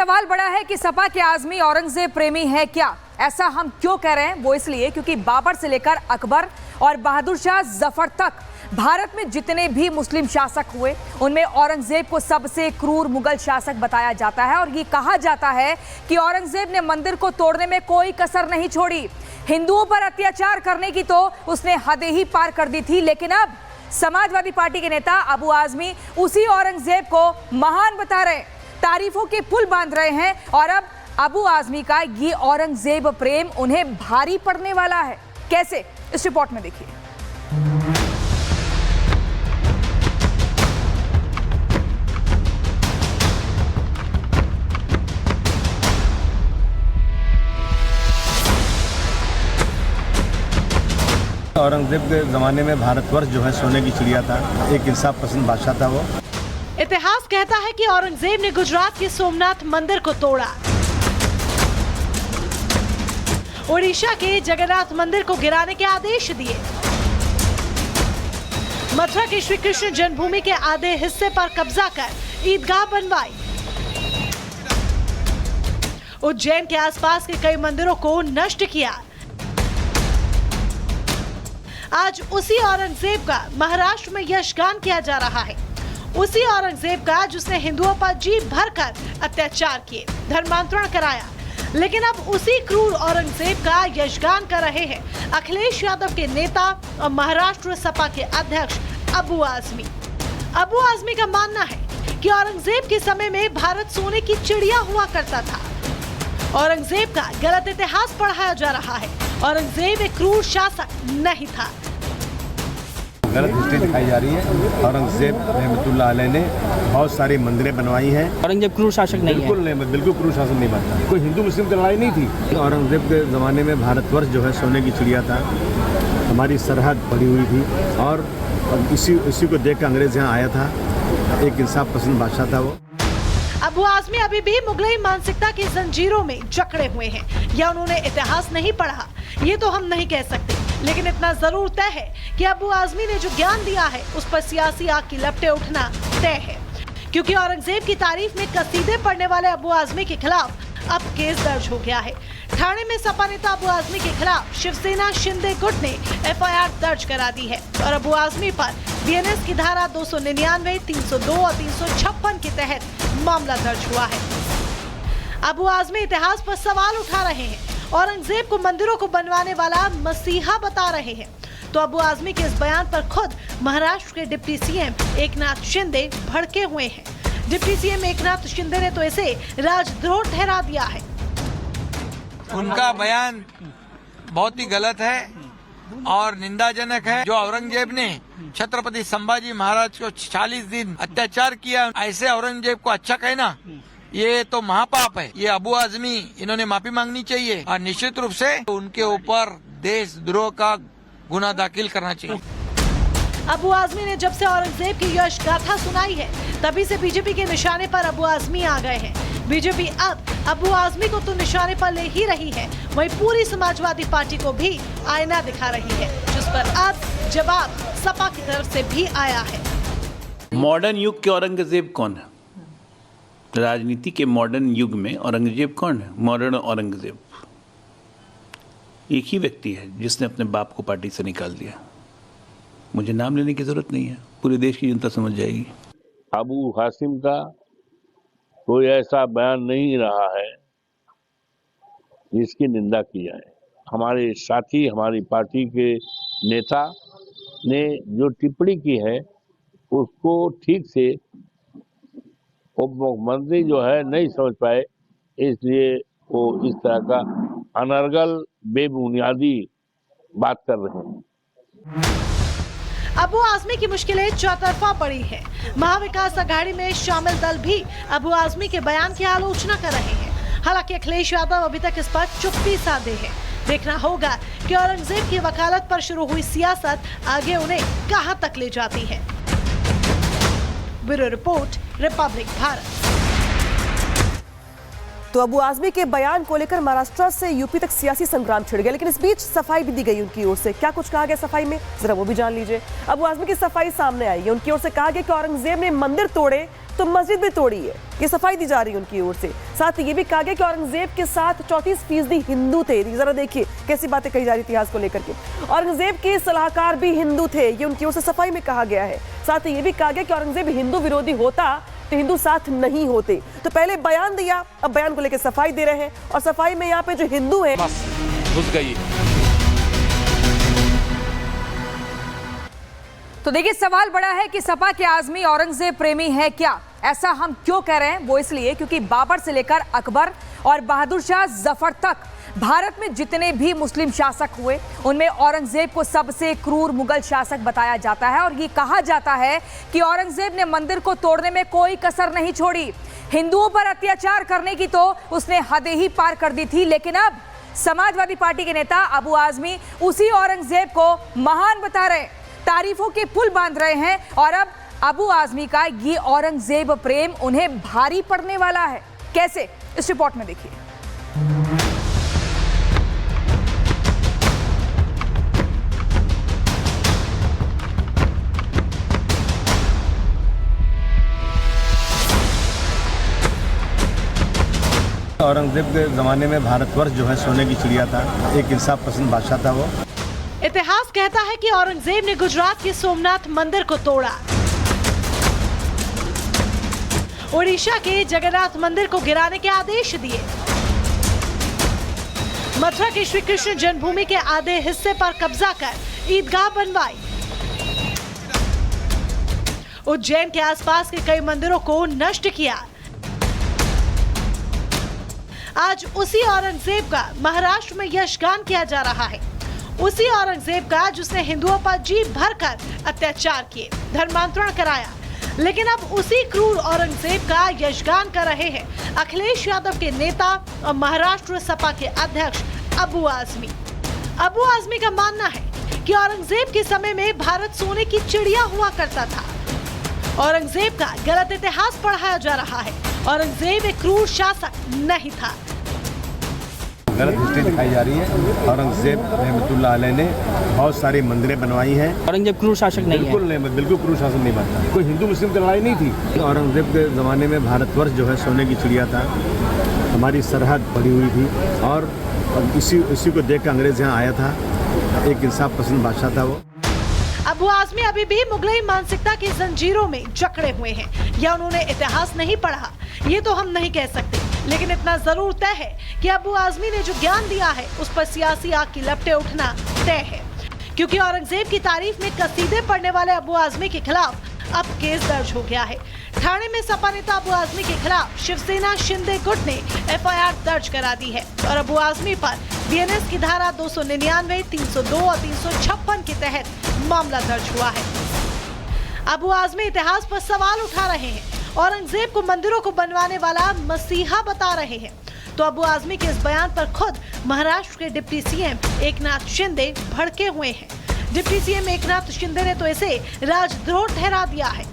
सवाल बड़ा है कि सपा के आजमी औरंगजेब प्रेमी है क्या? ऐसा हम क्यों कह रहे हैं? वो इसलिए क्योंकि बाबर से लेकर अकबर और बहादुर शाह जफर तक भारत में जितने भी मुस्लिम शासक हुए उनमें औरंगजेब को सबसे क्रूर मुगल शासक बताया जाता है। और ये कहा जाता है कि औरंगजेब ने मंदिर को तोड़ने में कोई कसर नहीं छोड़ी। हिंदुओं पर अत्याचार करने की तो उसने हदें ही पार कर दी थी। लेकिन अब समाजवादी पार्टी के नेता अबू आजमी उसी औरंगजेब को महान बता रहे, तारीफों के पुल बांध रहे हैं। और अब अबू आजमी का ये औरंगजेब प्रेम उन्हें भारी पड़ने वाला है। कैसे? इस रिपोर्ट में देखिए। औरंगजेब के ज़माने में भारतवर्ष जो है सोने की चिड़िया था, एक इंसाफ पसंद बादशाह था वो। इतिहास कहता है कि औरंगजेब ने गुजरात के सोमनाथ मंदिर को तोड़ा, ओडिशा के जगन्नाथ मंदिर को गिराने के आदेश दिए, मथुरा के श्री कृष्ण जन्मभूमि के आधे हिस्से पर कब्जा कर ईदगाह बनवाई, उज्जैन के आसपास के कई मंदिरों को नष्ट किया। आज उसी औरंगजेब का महाराष्ट्र में यशगान किया जा रहा है, उसी औरंगजेब का जिसने हिंदुओं पर जी भरकर अत्याचार किए, धर्मांतरण कराया। लेकिन अब उसी क्रूर औरंगजेब का यशगान कर रहे हैं अखिलेश यादव के नेता और महाराष्ट्र सपा के अध्यक्ष अबू आजमी। अबू आजमी का मानना है कि औरंगजेब के समय में भारत सोने की चिड़िया हुआ करता था। औरंगजेब का गलत इतिहास पढ़ाया जा रहा है। औरंगजेब एक क्रूर शासक नहीं था। गलत हिस्ट्री दिखाई जा रही है। औरंगजेब रहमतुल्लाह अलैह ने बहुत सारी मंदिरें बनवाई हैं। औरंगजेब क्रूर शासक नहीं है। बिल्कुल क्रूर शासक नहीं बनता। कोई हिंदू मुस्लिम की लड़ाई नहीं थी। औरंगजेब के ज़माने में भारतवर्ष जो है सोने की चिड़िया था, हमारी सरहद बढ़ी हुई थी और इसी को देख कर अंग्रेज यहाँ आया था। एक इंसाफ पसंद बादशाह था वो। अबू आजमी अभी भी मुगलई मानसिकता की जंजीरों में जकड़े हुए हैं, या उन्होंने इतिहास नहीं पढ़ा, ये तो हम नहीं कह सकते। लेकिन इतना जरूर तय है कि अबू आजमी ने जो ज्ञान दिया है उस पर सियासी आग की लपटें उठना तय है। क्योंकि औरंगजेब की तारीफ में कसीदे पढ़ने वाले अबू आजमी के खिलाफ अब केस दर्ज हो गया है। ठाणे में सपा नेता अबू आजमी के खिलाफ शिवसेना शिंदे गुट ने एफआईआर दर्ज करा दी है और अबू आजमी पर बीएनएस की धारा 299, 302 और 356 के तहत मामला दर्ज हुआ है। अबू आजमी इतिहास पर सवाल उठा रहे हैं, औरंगजेब को मंदिरों को बनवाने वाला मसीहा बता रहे हैं। तो अबू आजमी के इस बयान पर खुद महाराष्ट्र के डिप्टी सीएम एकनाथ शिंदे भड़के हुए हैं। डिप्टी सीएम एकनाथ शिंदे ने तो इसे राजद्रोह ठहरा दिया है। उनका बयान बहुत ही गलत है और निंदाजनक है। जो औरंगजेब ने छत्रपति संभाजी महाराज को 40 दिन अत्याचार किया, ऐसे औरंगजेब को अच्छा कहना ये तो महापाप है। ये अबू आजमी इन्होंने माफी मांगनी चाहिए और निश्चित रूप से उनके ऊपर देशद्रोह का गुना दाखिल करना चाहिए। अबू आजमी ने जब से औरंगजेब की यश गाथा सुनाई है तभी से बीजेपी के निशाने पर अबू आजमी आ गए हैं। बीजेपी अब अबू आजमी को तो निशाने पर ले ही रही है, वहीं पूरी समाजवादी पार्टी को भी आईना दिखा रही है, जिस पर अब जवाब सपा की तरफ से भी आया है। मॉडर्न युग के औरंगजेब कौन है? राजनीति के मॉडर्न युग में औरंगजेब कौन है? मॉडर्न औरंगजेब एक ही व्यक्ति है जिसने अपने बाप को पार्टी से निकाल दिया। मुझे नाम लेने की जरूरत नहीं है, पूरे देश की जनता समझ जाएगी। अबू हाशिम का कोई ऐसा बयान नहीं रहा है जिसकी निंदा की जाए। हमारे साथी, हमारी पार्टी के नेता ने जो टिप्पणी की है उसको ठीक से उप मुख्यमंत्री जो है नहीं समझ पाए, इसलिए वो इस तरह का अनर्गल बेबुनियादी बात कर रहे हैं। अबू आजमी की मुश्किलें चौतरफा पड़ी है। महाविकास अघाड़ी में शामिल दल भी अबू आजमी के बयान की आलोचना कर रहे हैं। हालांकि अखिलेश यादव अभी तक इस पर चुप्पी साधे हैं। देखना होगा कि औरंगजेब की वकालत पर शुरू हुई सियासत आगे उन्हें कहां तक ले जाती है। Bureau report, Republic Bharat. तो अबू आजमी के बयान को लेकर महाराष्ट्र से यूपी तक सियासी संग्राम छिड़ गया, लेकिन इस बीच सफाई भी दी गई उनकी ओर से। क्या कुछ कहा गया सफाई में, जरा वो भी जान लीजिए। अबू आजमी की सफाई सामने आई है। उनकी ओर से कहा गया कि औरंगजेब ने मंदिर तोड़े तो मस्जिद भी तोड़ी है, ये सफाई दी जा रही है उनकी ओर से। साथ ही ये भी कहा गया कि औरंगजेब के साथ 34% हिंदू थे। जरा देखिए कैसी बातें कही जा रही इतिहास को लेकर के। औरंगजेब के सलाहकार भी हिंदू थे, ये उनकी ओर से सफाई में कहा गया है। साथ ही ये भी कहा गया कि औरंगजेब हिंदू विरोधी होता तो हिंदू साथ नहीं होते। तो पहले बयान दिया, अब बयान को लेकर सफाई दे रहे हैं, और सफाई में यहाँ पे जो हिंदू है घुस गई। तो देखिए, सवाल बड़ा है कि सपा के आजमी औरंगजेब प्रेमी है क्या? ऐसा हम क्यों कह रहे हैं? वो इसलिए क्योंकि बाबर से लेकर अकबर और बहादुर शाह जफर तक भारत में जितने भी मुस्लिम शासक हुए उनमें औरंगजेब को सबसे क्रूर मुगल शासक बताया जाता है। और ये कहा जाता है कि औरंगजेब ने मंदिर को तोड़ने में कोई कसर नहीं छोड़ी। हिंदुओं पर अत्याचार करने की तो उसने हदें ही पार कर दी थी। लेकिन अब समाजवादी पार्टी के नेता अबू आजमी उसी औरंगजेब को महान बता रहे, तारीफों के पुल बांध रहे हैं। और अब अबू आजमी का ये औरंगजेब प्रेम उन्हें भारी पड़ने वाला है। कैसे? इस रिपोर्ट में देखिए। औरंगजेब के ज़माने में भारतवर्ष जो है सोने की चिड़िया था, एक इंसाफ पसंद बादशाह था वो। इतिहास कहता है कि औरंगजेब ने गुजरात के सोमनाथ मंदिर को तोड़ा, ओडिशा के जगन्नाथ मंदिर को गिराने के आदेश दिए, मथुरा के श्री कृष्ण जन्मभूमि के आधे हिस्से पर कब्जा कर ईदगाह बनवाई, उज्जैन के आसपास के कई मंदिरों को नष्ट किया। आज उसी औरंगजेब का महाराष्ट्र में यशगान किया जा रहा है, उसी औरंगजेब का जिसने हिंदुओं पर जी भरकर अत्याचार किए, धर्मांतरण कराया। लेकिन अब उसी क्रूर औरंगजेब का यशगान कर रहे हैं अखिलेश यादव के नेता और महाराष्ट्र सपा के अध्यक्ष अबू आजमी। अबू आजमी का मानना है कि औरंगजेब के समय में भारत सोने की चिड़िया हुआ करता था। औरंगजेब का गलत इतिहास पढ़ाया जा रहा है। औरंगजेब एक क्रूर शासक नहीं था। गलत हिस्ट्री दिखाई जा रही है। औरंगजेब रहमतुल्लाह अलैह ने बहुत सारी मंदिरें बनवाई हैं। औरंगजेब क्रूर शासक नहीं है। बिल्कुल क्रूर शासक नहीं बनता। कोई हिंदू मुस्लिम की लड़ाई नहीं थी। औरंगजेब के ज़माने में भारतवर्ष जो है सोने की चिड़िया था, हमारी सरहद पड़ी हुई थी। और इसी को देख कर अंग्रेज यहाँ आया था, एक इंसाफ पसंद बादशाह था वो। अबू आजमी अभी भी मुगलई मानसिकता की जंजीरों में जकड़े हुए हैं, या उन्होंने इतिहास नहीं पढ़ा, ये तो हम नहीं कह सकते। लेकिन इतना जरूर तय है कि अबू आजमी ने जो ज्ञान दिया है उस पर सियासी आग की लपटें उठना तय है। क्योंकि औरंगजेब की तारीफ में कसीदे पढ़ने वाले अबू आजमी के खिलाफ अब केस दर्ज हो गया है। ठाणे में सपा नेता अबू आजमी के खिलाफ शिवसेना शिंदे गुट ने FIR दर्ज करा दी है और अबू आजमी पर BNS की धारा 299, 302 और 356 के तहत मामला दर्ज हुआ है। अबू आजमी इतिहास पर सवाल उठा रहे हैं, औरंगजेब को मंदिरों को बनवाने वाला मसीहा बता रहे हैं। तो अबू आजमी के इस बयान पर खुद महाराष्ट्र के डिप्टी CM एकनाथ शिंदे भड़के हुए हैं। डिप्टी CM एकनाथ शिंदे ने तो इसे राजद्रोह ठहरा दिया है।